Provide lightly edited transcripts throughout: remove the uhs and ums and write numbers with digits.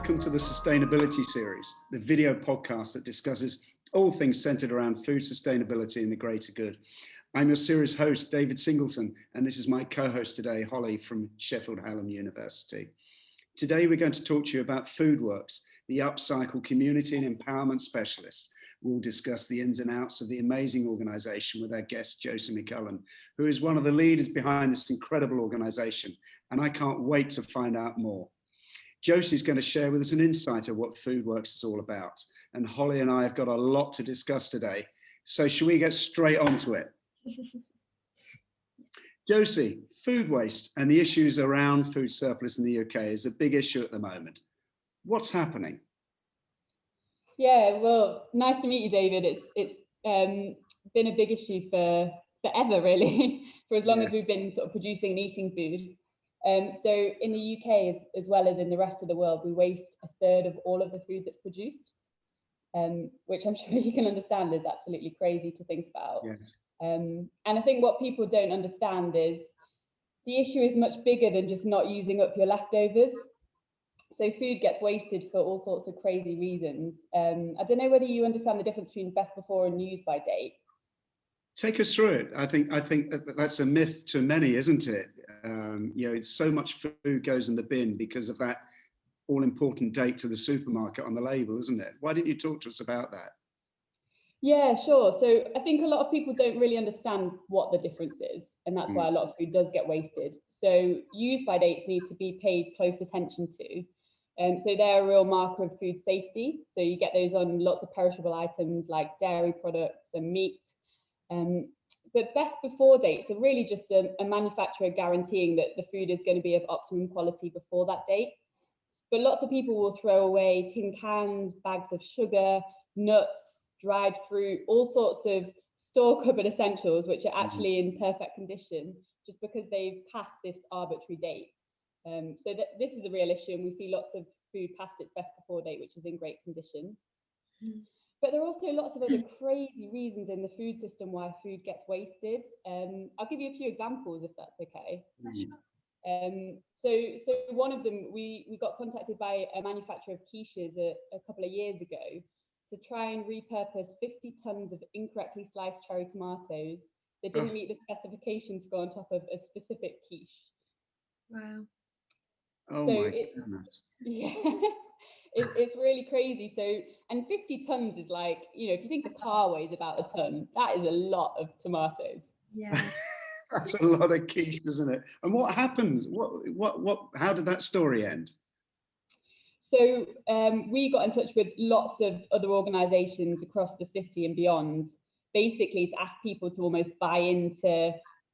welcome to the Sustainability Series, the video podcast that discusses all things centered around food sustainability and the greater good. I'm your series host, David Singleton, and this is my co-host today, Holly from Sheffield University. Today, we're going to talk to you about FoodWorks, the upcycle community and empowerment specialist. We'll discuss the ins and outs of the amazing organisation with our guest, Josie McCullen, who is one of the leaders behind this incredible organisation, and I can't wait to find out more. Josie's going to share with us an insight of what FoodWorks is all about, and Holly and I have got a lot to discuss today, so shall we get straight onto it? Josie, food waste and the issues around food surplus in the UK is a big issue at the moment. What's happening? Yeah, well, nice to meet you, David. It's been a big issue for forever, really, for as long as we've been sort of producing and eating food. So in the UK, as well as in the rest of the world, we waste a third of all of the food that's produced, which I'm sure you can understand is absolutely crazy to think about. Yes. And I think what people don't understand is the issue is much bigger than just not using up your leftovers. So food gets wasted for all sorts of crazy reasons. I don't know whether you understand the difference between best before and use by date. Take us through it. I think that's a myth to many, isn't it? It's so much food goes in the bin because of that all-important date to the supermarket on the label, isn't it? Why didn't you talk to us about that? Yeah, sure. So I think a lot of people don't really understand what the difference is, and that's why a lot of food does get wasted. So use by dates need to be paid close attention to. So they're a real marker of food safety. So you get those on lots of perishable items like dairy products and meat. But best before dates are really just a manufacturer guaranteeing that the food is going to be of optimum quality before that date. But lots of people will throw away tin cans, bags of sugar, nuts, dried fruit, all sorts of store cupboard essentials, which are actually in perfect condition just because they've passed this arbitrary date. So this is a real issue, and we see lots of food past its best before date, which is in great condition. But there are also lots of other crazy reasons in the food system why food gets wasted. I'll give you a few examples if that's okay. So one of them, we got contacted by a manufacturer of quiches a couple of years ago to try and repurpose 50 tons of incorrectly sliced cherry tomatoes that didn't meet the specifications to go on top of a specific quiche. Wow. Oh, so my goodness. Yeah, it's really crazy. So, and 50 tons is like, if you think the car weighs about a ton, that is a lot of tomatoes. Yeah. That's a lot of quiche, isn't it? And what happened? How did that story end? So we got in touch with lots of other organisations across the city and beyond, basically to ask people to almost buy into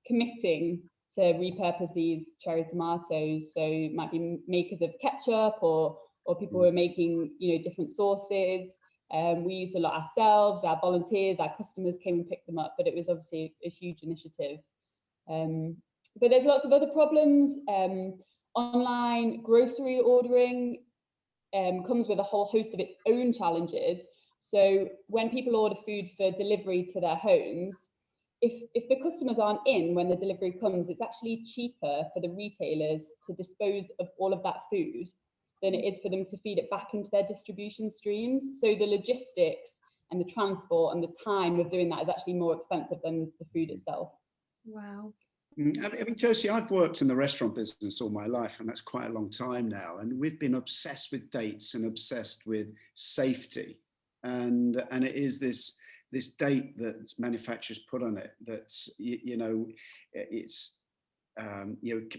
committing to repurpose these cherry tomatoes. So it might be makers of ketchup or people who are making different sauces. We used a lot ourselves, our volunteers, our customers came and picked them up, but it was obviously a huge initiative. But there's lots of other problems. Online grocery ordering comes with a whole host of its own challenges. So when people order food for delivery to their homes, if the customers aren't in when the delivery comes, it's actually cheaper for the retailers to dispose of all of that food than it is for them to feed it back into their distribution streams. So the logistics and the transport and the time of doing that is actually more expensive than the food itself. Wow. I mean, Josie, I've worked in the restaurant business all my life, and that's quite a long time now. And we've been obsessed with dates and obsessed with safety. And it is this date that manufacturers put on it that's, it's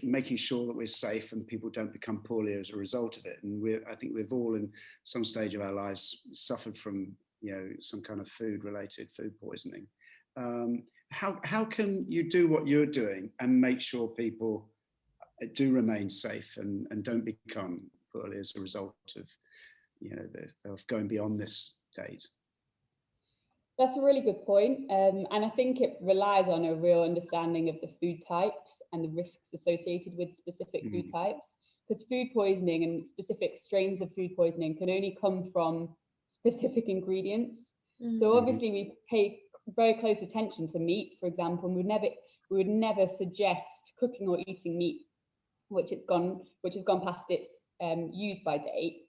making sure that we're safe and people don't become poorly as a result of it. And I think we've all in some stage of our lives suffered from, some kind of food-related food poisoning. How can you do what you're doing and make sure people do remain safe and don't become poorly as a result of, of going beyond this date? That's a really good point. And I think it relies on a real understanding of the food types and the risks associated with specific food types, because food poisoning and specific strains of food poisoning can only come from specific ingredients. So obviously we pay very close attention to meat, for example, and we would never suggest cooking or eating meat which has gone past its use by date.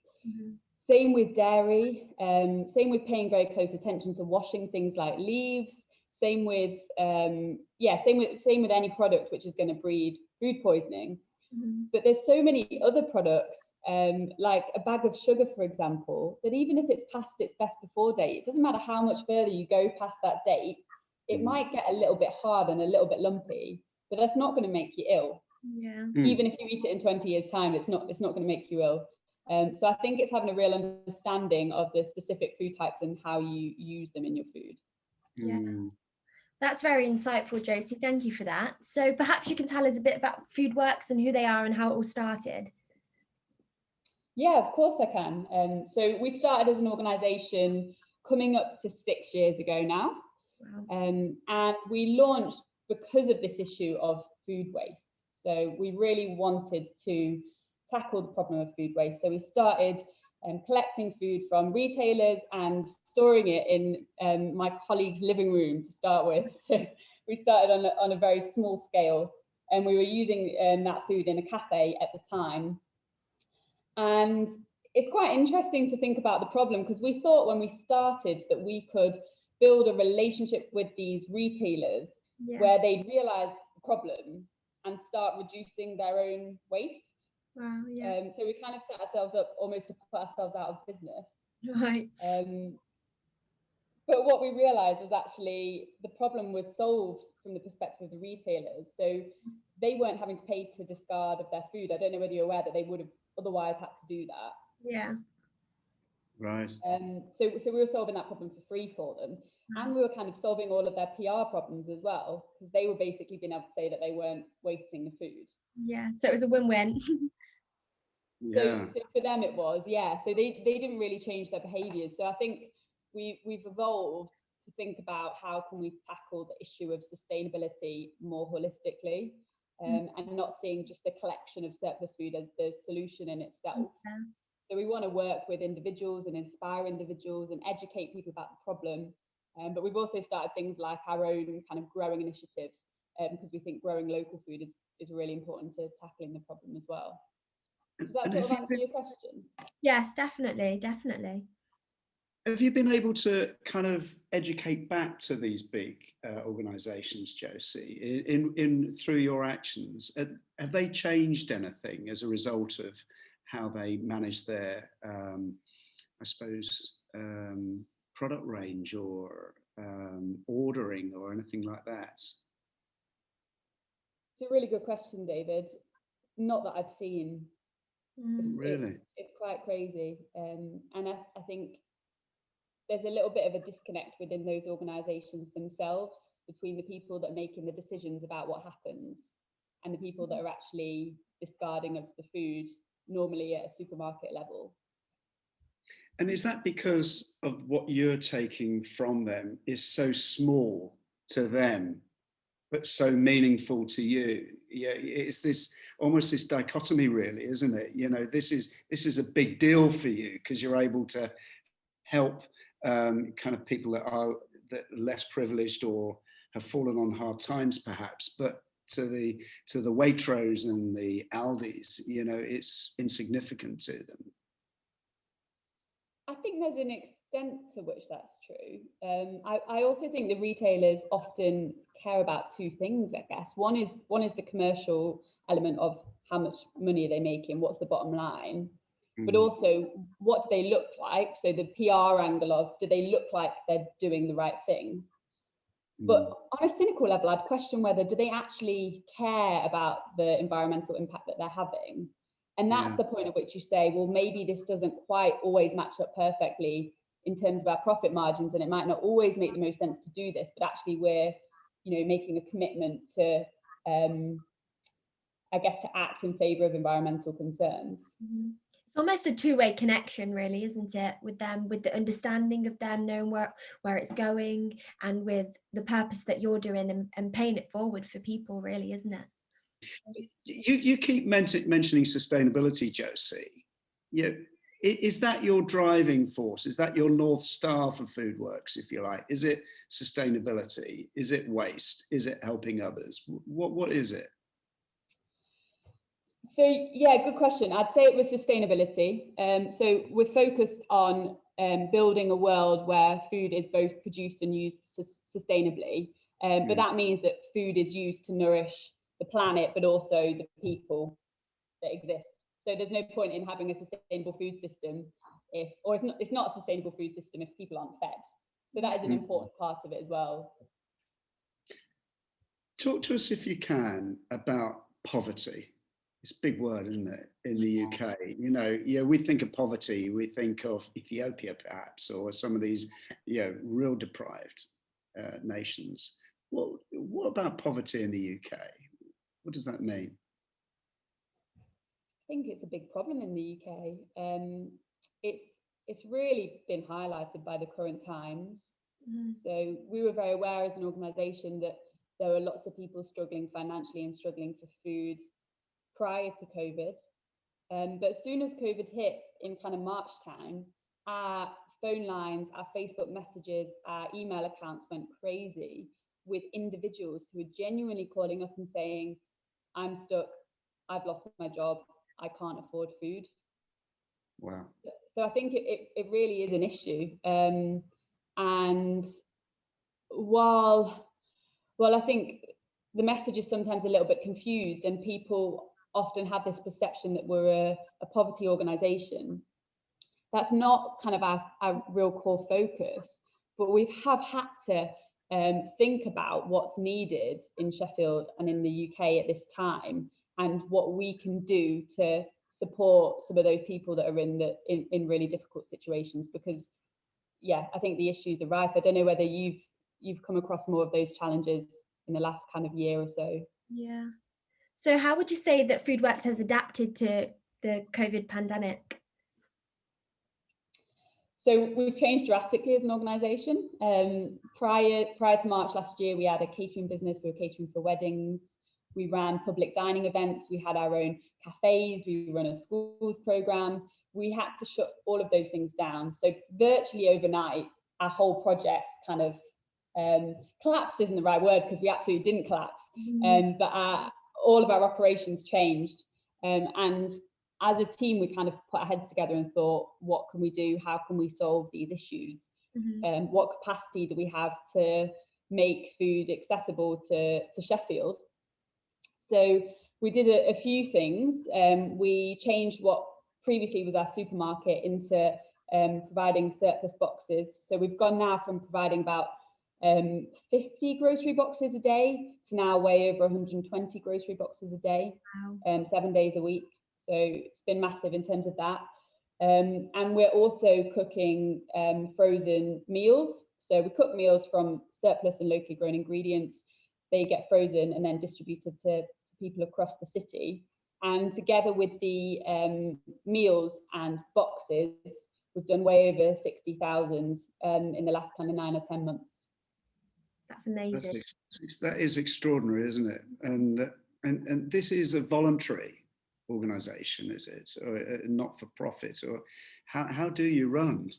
Same with dairy, same with paying very close attention to washing things like leaves, same with same with any product which is going to breed food poisoning. But there's so many other products, like a bag of sugar, for example, that even if it's past its best before date, it doesn't matter how much further you go past that date, it might get a little bit hard and a little bit lumpy, but that's not going to make you ill. Even if you eat it in 20 years' time, it's not going to make you ill. So I think it's having a real understanding of the specific food types and how you use them in your food. Yeah. That's very insightful, Josie. Thank you for that. So perhaps you can tell us a bit about FoodWorks and who they are and how it all started. Yeah, of course I can. So we started as an organisation coming up to 6 years ago now. Wow. And we launched because of this issue of food waste. So we really wanted to tackle the problem of food waste. So we started collecting food from retailers and storing it in my colleague's living room to start with. So we started on a very small scale, and we were using that food in a cafe at the time. And it's quite interesting to think about the problem, because we thought when we started that we could build a relationship with these retailers where they'd realize the problem and start reducing their own waste. Wow, yeah. So we kind of set ourselves up almost to put ourselves out of business. Right. But what we realized was actually the problem was solved from the perspective of the retailers. So they weren't having to pay to discard of their food. I don't know whether you're aware that they would have otherwise had to do that. Yeah. Right. So we were solving that problem for free for them. And we were kind of solving all of their PR problems as well, because they were basically being able to say that they weren't wasting the food. Yeah, so it was a win-win. So for them it was, yeah. So they didn't really change their behaviours. So I think we've evolved to think about how can we tackle the issue of sustainability more holistically, and not seeing just a collection of surplus food as the solution in itself. Yeah. So we want to work with individuals and inspire individuals and educate people about the problem. But we've also started things like our own kind of growing initiative, because we think growing local food is really important to tackling the problem as well. Does that sort of answer your question? Yes, definitely. Have you been able to kind of educate back to these big organisations, Josie, in through your actions? Have they changed anything as a result of how they manage their, I suppose, product range or ordering or anything like that? It's a really good question, David. Not that I've seen. Really? It's quite crazy. And I think there's a little bit of a disconnect within those organisations themselves between the people that are making the decisions about what happens and the people that are actually discarding of the food, normally at a supermarket level. And is that because of what you're taking from them is so small to them, but so meaningful to you? Yeah, it's this almost this dichotomy, really, isn't it? You know, this is a big deal for you because you're able to help kind of people that are less privileged or have fallen on hard times, perhaps. But to the Waitrose and the Aldis, you know, it's insignificant to them. I think there's an extent to which that's true. I also think the retailers often care about two things, I guess. One is the commercial element of how much money are they making, what's the bottom line, but also what do they look like? So the PR angle of, do they look like they're doing the right thing? But on a cynical level, I'd question whether do they actually care about the environmental impact that they're having? And that's the point at which you say, well, maybe this doesn't quite always match up perfectly in terms of our profit margins, and it might not always make the most sense to do this, but actually we're, you know, making a commitment to, I guess, to act in favour of environmental concerns. It's almost a two-way connection, really, isn't it? With them, with the understanding of them, knowing where it's going, and with the purpose that you're doing and paying it forward for people, really, isn't it? You keep mentioning sustainability, Josie. Yeah, is that your driving force? Is that your North Star for FoodWorks, if you like? Is it sustainability? Is it waste? Is it helping others? What is it? So yeah, good question. I'd say it was sustainability. So we're focused on building a world where food is both produced and used sustainably. But that means that food is used to nourish the planet, but also the people that exist. So there's no point in having a sustainable food system it's not a sustainable food system if people aren't fed. So that is an important part of it as well. Talk to us, if you can, about poverty. It's a big word, isn't it, in the UK? You know, we think of poverty, we think of Ethiopia perhaps, or some of these, real deprived nations. What about poverty in the UK? What does that mean? I think it's a big problem in the UK. It's really been highlighted by the current times. So we were very aware as an organisation that there were lots of people struggling financially and struggling for food prior to COVID. But as soon as COVID hit in kind of March time, our phone lines, our Facebook messages, our email accounts went crazy with individuals who were genuinely calling up and saying, I'm stuck, I've lost my job, I can't afford food. Wow. So I think it really is an issue. And while I think the message is sometimes a little bit confused and people often have this perception that we're a poverty organisation, that's not kind of our real core focus, but we have had to think about what's needed in Sheffield and in the UK at this time and what we can do to support some of those people that are in really difficult situations, because I think the issues are rife. I don't know whether you've come across more of those challenges in the last kind of year or so. Yeah. So how would you say that FoodWorks has adapted to the COVID pandemic? So we've changed drastically as an organisation. Prior to March last year, we had a catering business. We were catering for weddings. We ran public dining events. We had our own cafes. We run a schools programme. We had to shut all of those things down. So virtually overnight, our whole project kind of collapsed isn't the right word, because we absolutely didn't collapse. But all of our operations changed. And as a team, we kind of put our heads together and thought, what can we do? How can we solve these issues? What capacity do we have to make food accessible to Sheffield? So we did a few things. We changed what previously was our supermarket into providing surplus boxes. So we've gone now from providing about 50 grocery boxes a day to now way over 120 grocery boxes a day, 7 days a week. So it's been massive in terms of that. And we're also cooking frozen meals. So we cook meals from surplus and locally grown ingredients. They get frozen and then distributed to people across the city. And together with the meals and boxes, we've done way over 60,000 in the last kind of 9 or 10 months. That's amazing. That is extraordinary, isn't it? And this is a voluntary organisation, is it, or not for profit, or how do you run?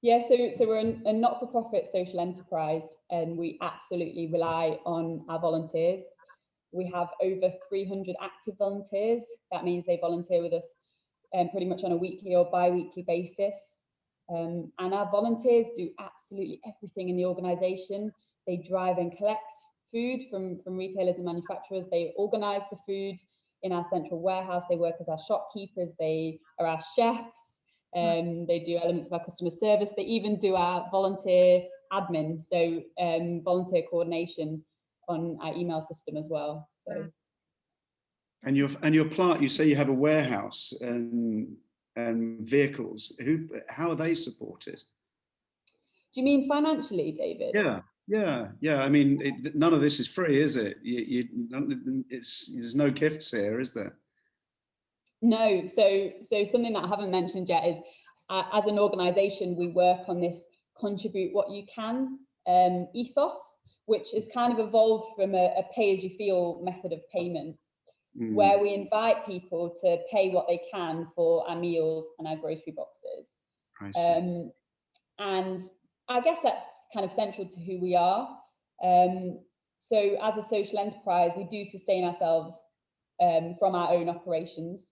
Yeah, so we're a not-for-profit social enterprise, and we absolutely rely on our volunteers. We have over 300 active volunteers. That means they volunteer with us pretty much on a weekly or bi-weekly basis. And our volunteers do absolutely everything in the organisation. They drive and collect food from retailers and manufacturers. They organise the food in our central warehouse. They work as our shopkeepers. They are our chefs. They do elements of our customer service. They even do our volunteer admin, so volunteer coordination on our email system as well. So, and your plant, you say you have a warehouse and vehicles. How are they supported? Do you mean financially, David? Yeah. I mean, none of this is free, is it? There's no gifts here, is there? No. So something that I haven't mentioned yet is, as an organisation, we work on this contribute what you can ethos, which has kind of evolved from a pay-as-you-feel method of payment, where we invite people to pay what they can for our meals and our grocery boxes. And I guess that's kind of central to who we are. So as a social enterprise, we do sustain ourselves from our own operations,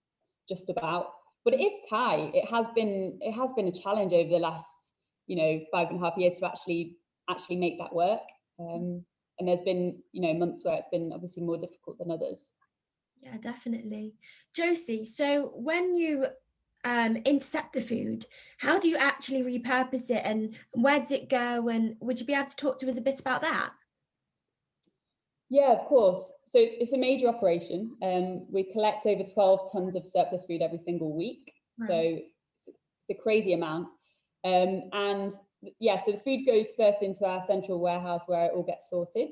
just about. But it is tight. It has been a challenge over the last, 5.5 years to actually make that work. And there's been, months where it's been obviously more difficult than others. Yeah, definitely. Josie, so when you intercept the food, how do you actually repurpose it, and where does it go? And would you be able to talk to us a bit about that? Yeah, of course. So it's a major operation. We collect over 12 tons of surplus food every single week. Wow. So it's a crazy amount. And yeah, so the food goes first into our central warehouse where it all gets sorted.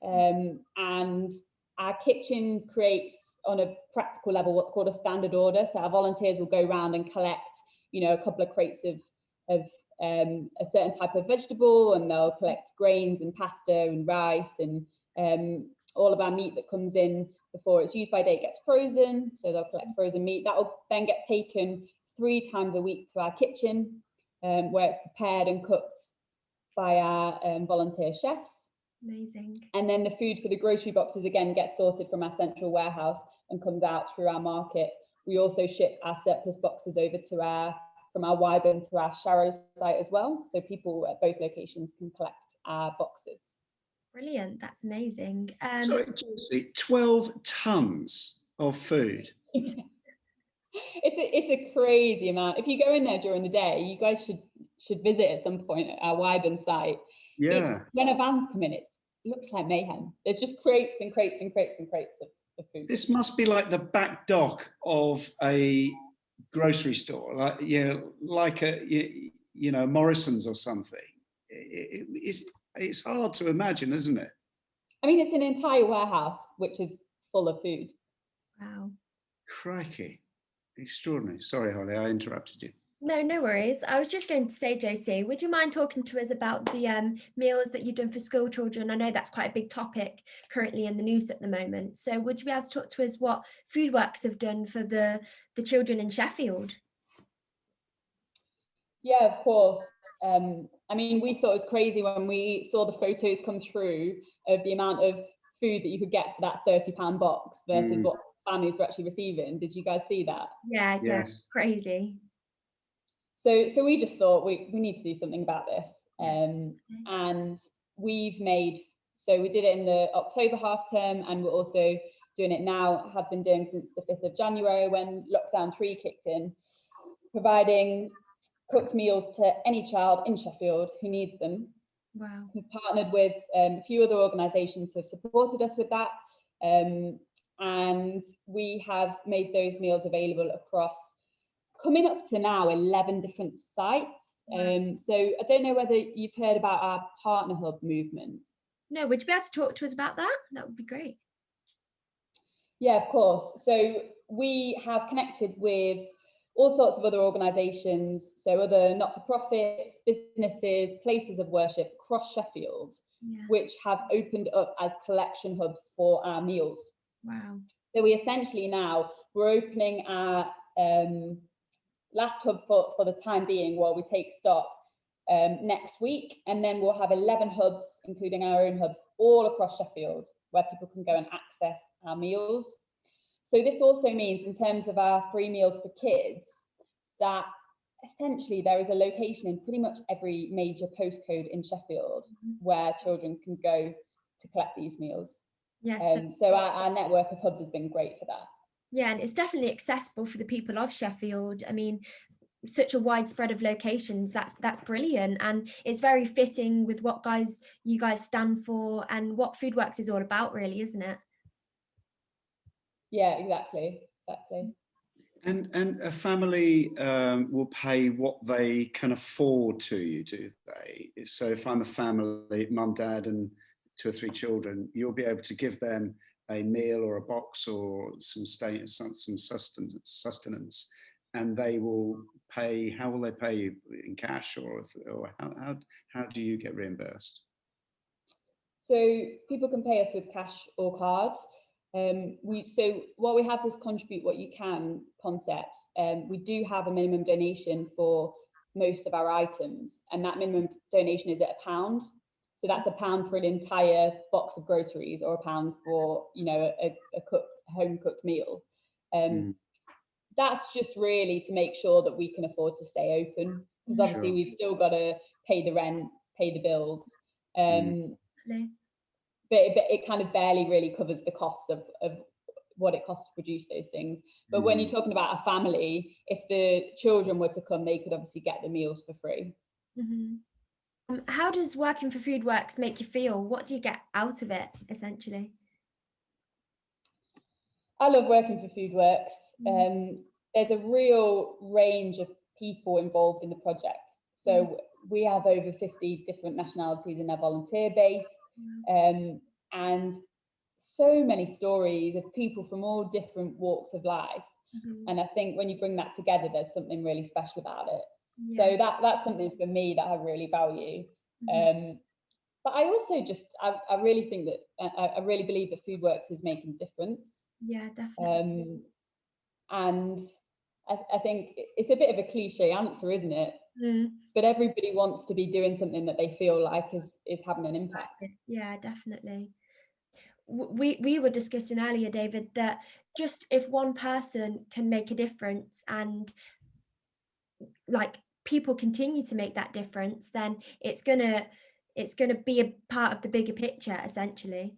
And our kitchen creates, on a practical level, what's called a standard order. So our volunteers will go around and collect, a couple of crates of a certain type of vegetable, and they'll collect grains and pasta and rice, and all of our meat that comes in before it's used by date gets frozen. So they'll collect frozen meat. That will then get taken 3 times a week to our kitchen, where it's prepared and cooked by our volunteer chefs. Amazing. And then the food for the grocery boxes again gets sorted from our central warehouse and comes out through our market. We also ship our surplus boxes over to from our Wyben to our Sharrow site as well, so people at both locations can collect our boxes. Brilliant, that's amazing. So, Josie, 12 tons of food. It's a crazy amount. If you go in there during the day, you guys should visit at some point at our Wyben site. Yeah. When a van's come in, it looks like mayhem. There's just crates and crates and crates and crates of food. This must be like the back dock of a grocery store, like a Morrison's or something. It's hard to imagine, isn't it? I mean, it's an entire warehouse which is full of food. Wow. Crikey. Extraordinary. Sorry, Holly, I interrupted you. No worries. I was just going to say, Josie, would you mind talking to us about the meals that you've done for school children? I know that's quite a big topic currently in the news at the moment. So would you be able to talk to us what Foodworks have done for the children in Sheffield? Yeah, of course. I mean, we thought it was crazy when we saw the photos come through of the amount of food that you could get for that £30 box versus what families were actually receiving. Did you guys see that? Yeah, yes. Crazy. So we just thought we need to do something about this. And we've so we did it in the October half term, and we're also doing it now, have been doing since the 5th of January when lockdown 3 kicked in, providing cooked meals to any child in Sheffield who needs them. Wow. We've partnered with a few other organisations who have supported us with that. And we have made those meals available across, coming up to now, 11 different sites. So I don't know whether you've heard about our Partner Hub movement. No, would you be able to talk to us about that? That would be great. Yeah, of course. So we have connected with all sorts of other organisations, so other not-for-profits, businesses, places of worship across Sheffield, which have opened up as collection hubs for our meals. Wow. So we essentially now, we're opening our last hub for the time being while we take stock next week, and then we'll have 11 hubs, including our own hubs, all across Sheffield, where people can go and access our meals. So this also means, in terms of our free meals for kids, that essentially there is a location in pretty much every major postcode in Sheffield where children can go to collect these meals. Yes. So our network of hubs has been great for that. Yeah, and it's definitely accessible for the people of Sheffield. I mean, such a widespread of locations, that's brilliant, and it's very fitting with what you guys stand for and what Foodworks is all about, really, isn't it? Yeah, exactly. And a family will pay what they can afford to you, do they? So if I'm a family, mum, dad, and 2 or 3 children, you'll be able to give them a meal or a box or some sustenance, and they will pay. How will they pay you? In cash, or how do you get reimbursed? So people can pay us with cash or card. So while we have this contribute what you can concept, we do have a minimum donation for most of our items, and that minimum donation is at £1. So that's £1 for an entire box of groceries, or £1 for a cooked home cooked meal. That's just really to make sure that we can afford to stay open, because obviously we've still got to pay the rent, pay the bills, but it kind of barely really covers the costs of what it costs to produce those things. But when you're talking about a family, if the children were to come, they could obviously get the meals for free. How does working for Foodworks make you feel? What do you get out of it, essentially? I love working for Foodworks. There's a real range of people involved in the project. So we have over 50 different nationalities in our volunteer base, and so many stories of people from all different walks of life. And I think when you bring that together, there's something really special about it. So that's something for me that I really value. But I also I really think that I really believe that Foodworks is making a difference. Yeah, definitely. And I think it's a bit of a cliche answer, isn't it? But everybody wants to be doing something that they feel like is having an impact. Yeah, definitely. We were discussing earlier, David, that just if one person can make a difference and like people continue to make that difference, then it's gonna be a part of the bigger picture, essentially.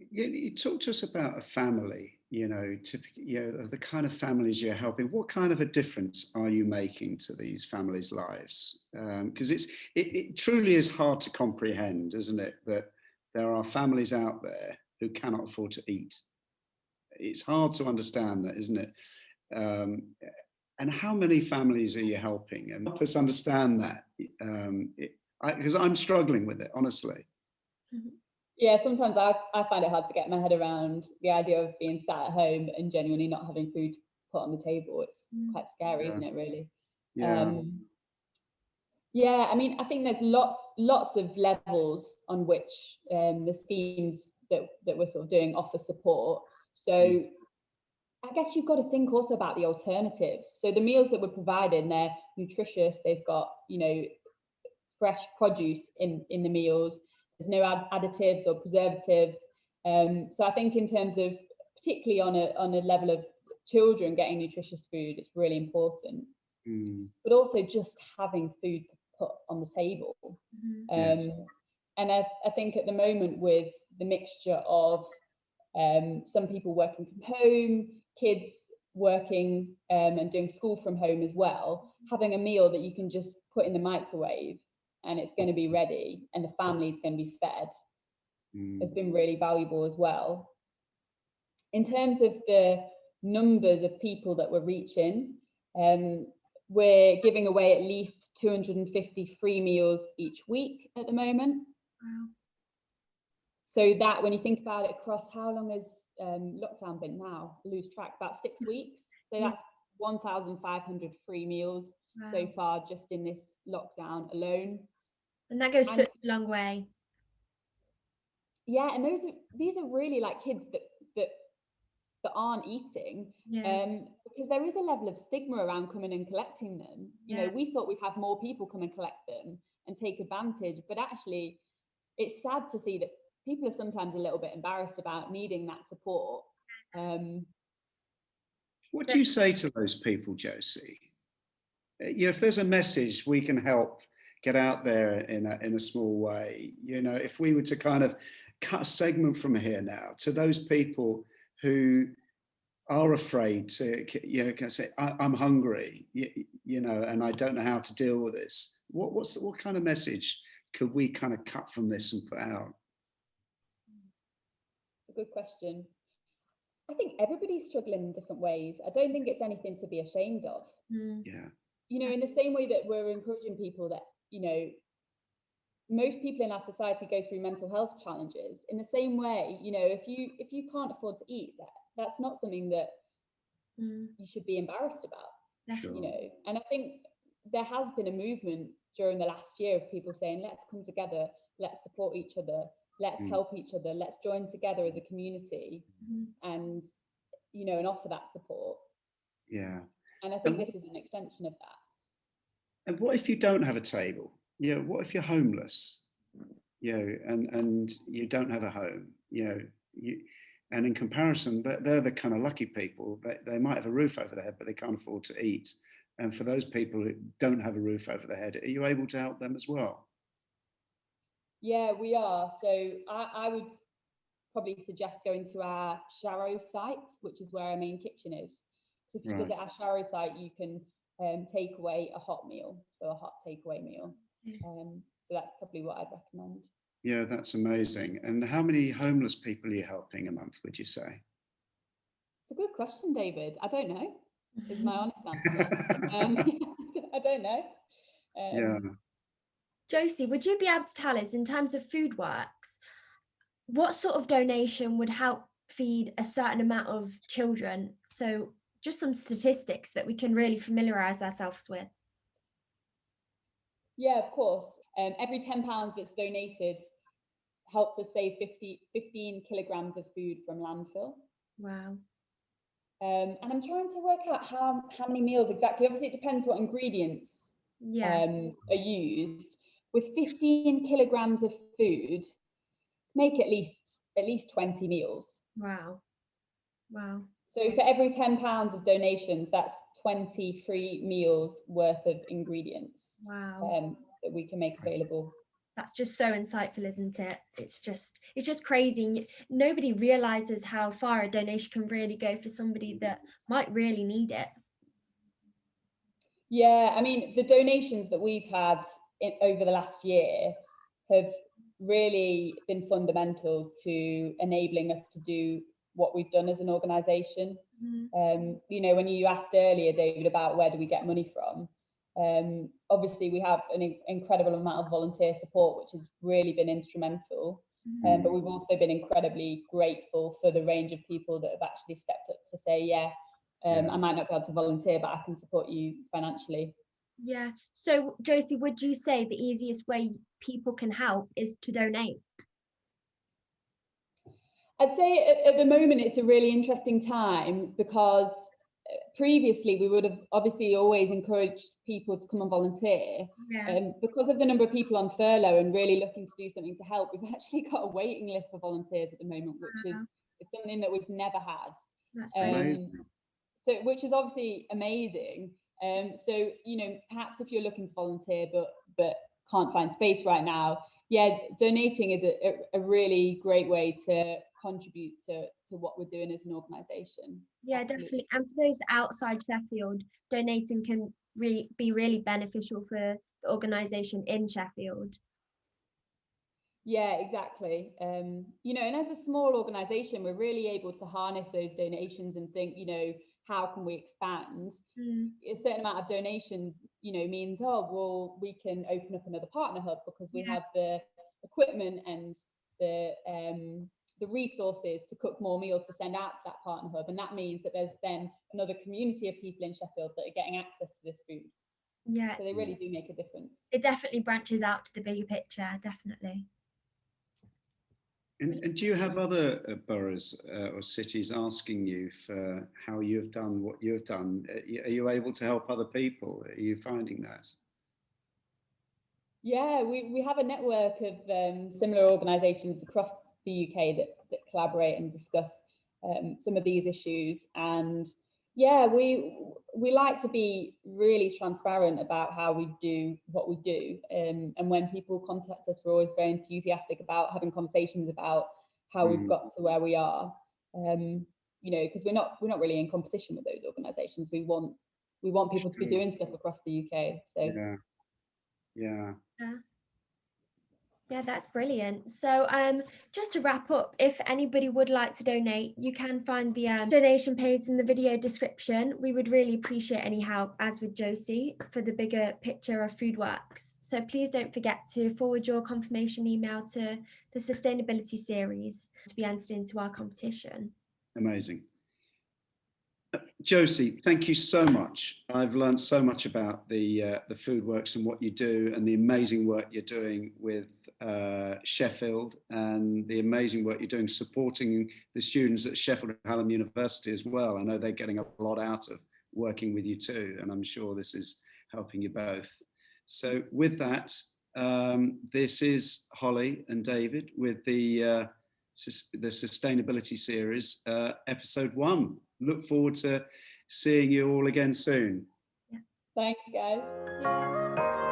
You talk to us about a family, the kind of families you're helping. What kind of a difference are you making to these families' lives? Because it truly is hard to comprehend, isn't it, that there are families out there who cannot afford to eat. It's hard to understand that, isn't it? And how many families are you helping? And help us understand that, because I'm struggling with it, honestly. Yeah, sometimes I find it hard to get my head around the idea of being sat at home and genuinely not having food to put on the table. It's quite scary, isn't it, really? Yeah, I mean, I think there's lots of levels on which the schemes that we're sort of doing offer support. So I guess you've got to think also about the alternatives. So the meals that we're providing, they're nutritious. They've got, fresh produce in the meals. There's no additives or preservatives. So I think in terms of, particularly on a level of children getting nutritious food, it's really important. But also just having food to put on the table. And I think at the moment, with the mixture of some people working from home, kids working and doing school from home as well, having a meal that you can just put in the microwave and it's going to be ready and the family's going to be fed has been really valuable as well. In terms of the numbers of people that we're reaching, we're giving away at least 250 free meals each week at the moment. Wow. So that, when you think about it, across how long has lockdown been now? I lose track, about 6 weeks. So that's 1,500 free meals so far, just in this lockdown alone. And that goes such a long way. Yeah, and these are really like kids that aren't eating, because there is a level of stigma around coming and collecting them. You know, we thought we'd have more people come and collect them and take advantage, but actually it's sad to see that people are sometimes a little bit embarrassed about needing that support. What do you say to those people, Josie? If there's a message we can help get out there in a small way, if we were to kind of cut a segment from here now to those people who are afraid to, can say, I'm hungry, and I don't know how to deal with this. What kind of message could we kind of cut from this and put out? It's a good question. I think everybody's struggling in different ways. I don't think it's anything to be ashamed of. Yeah. In the same way that we're encouraging people that, most people in our society go through mental health challenges. In the same way, if you can't afford to eat, that's not something that you should be embarrassed about. Sure. And I think there has been a movement during the last year of people saying, let's come together, let's support each other, let's help each other, let's join together as a community and and offer that support. Yeah. And I think this is an extension of that. And what if you don't have a table? What if you're homeless? And you don't have a home? And in comparison, they're the kind of lucky people that they might have a roof over their head, but they can't afford to eat. And for those people who don't have a roof over their head, are you able to help them as well? Yeah, we are. So I would probably suggest going to our Sharrow site, which is where our main kitchen is. So if you visit our Sharrow site, you can take away a hot meal, so a hot takeaway meal. So that's probably what I'd recommend. Yeah, that's amazing. And how many homeless people are you helping a month, would you say? It's a good question, David. I don't know, is my honest answer. I don't know. Yeah. Josie, would you be able to tell us, in terms of FoodWorks, what sort of donation would help feed a certain amount of children? So just some statistics that we can really familiarise ourselves with. Yeah, of course. Every £10 that's donated helps us save 15 kilograms of food from landfill. Wow. And I'm trying to work out how many meals exactly. Obviously, it depends what ingredients are used. With 15 kilograms of food, make at least 20 meals. Wow. Wow. So for every £10 of donations, that's 23 meals worth of ingredients. Wow. That we can make available. That's just so insightful, isn't it? It's just crazy. Nobody realizes how far a donation can really go for somebody that might really need it. Yeah, I mean, the donations that we've had over the last year have really been fundamental to enabling us to do what we've done as an organisation. You know, when you asked earlier, David, about where do we get money from, obviously we have an incredible amount of volunteer support, which has really been instrumental. But we've also been incredibly grateful for the range of people that have actually stepped up to say, yeah, I might not be able to volunteer, but I can support you financially. Yeah. So, Josie, would you say the easiest way people can help is to donate? I'd say at the moment it's a really interesting time, because previously we would have obviously always encouraged people to come and volunteer. Because of the number of people on furlough and really looking to do something to help, we've actually got a waiting list for volunteers at the moment, which is something that we've never had. That's amazing. So, which is obviously amazing. So, you know, perhaps if you're looking to volunteer but can't find space right now, yeah, donating is a really great way to contribute to what we're doing as an organisation. Yeah, absolutely. Definitely. And for those outside Sheffield, donating can be really beneficial for the organisation in Sheffield. Yeah, exactly. You know, and as a small organisation, we're really able to harness those donations and think, you know, how can we expand? A certain amount of donations, you know, means, oh, well, we can open up another partner hub because we have the equipment and the resources to cook more meals to send out to that partner hub. And that means that there's then another community of people in Sheffield that are getting access to this food. Yeah. So they really do make a difference. It definitely branches out to the bigger picture, definitely. And do you have other boroughs or cities asking you for how you've done what you've done? Are you able to help other people? Are you finding that? Yeah, we have a network of similar organisations across the UK that collaborate and discuss some of these issues. And yeah, we like to be really transparent about how we do what we do. And when people contact us, we're always very enthusiastic about having conversations about how we've got to where we are. You know, because we're not really in competition with those organisations. We want people to be doing stuff across the UK. So yeah. Yeah, that's brilliant. So just to wrap up, if anybody would like to donate, you can find the donation page in the video description. We would really appreciate any help, as with Josie, for the bigger picture of FoodWorks. So please don't forget to forward your confirmation email to the sustainability series to be entered into our competition. Amazing. Josie, thank you so much. I've learned so much about the FoodWorks and what you do, and the amazing work you're doing with Sheffield, and the amazing work you're doing supporting the students at Sheffield Hallam University as well. I know they're getting a lot out of working with you too, and I'm sure this is helping you both. So with that, this is Holly and David with the the sustainability series, episode 1. Look forward to seeing you all again soon. Thanks, guys. Yeah.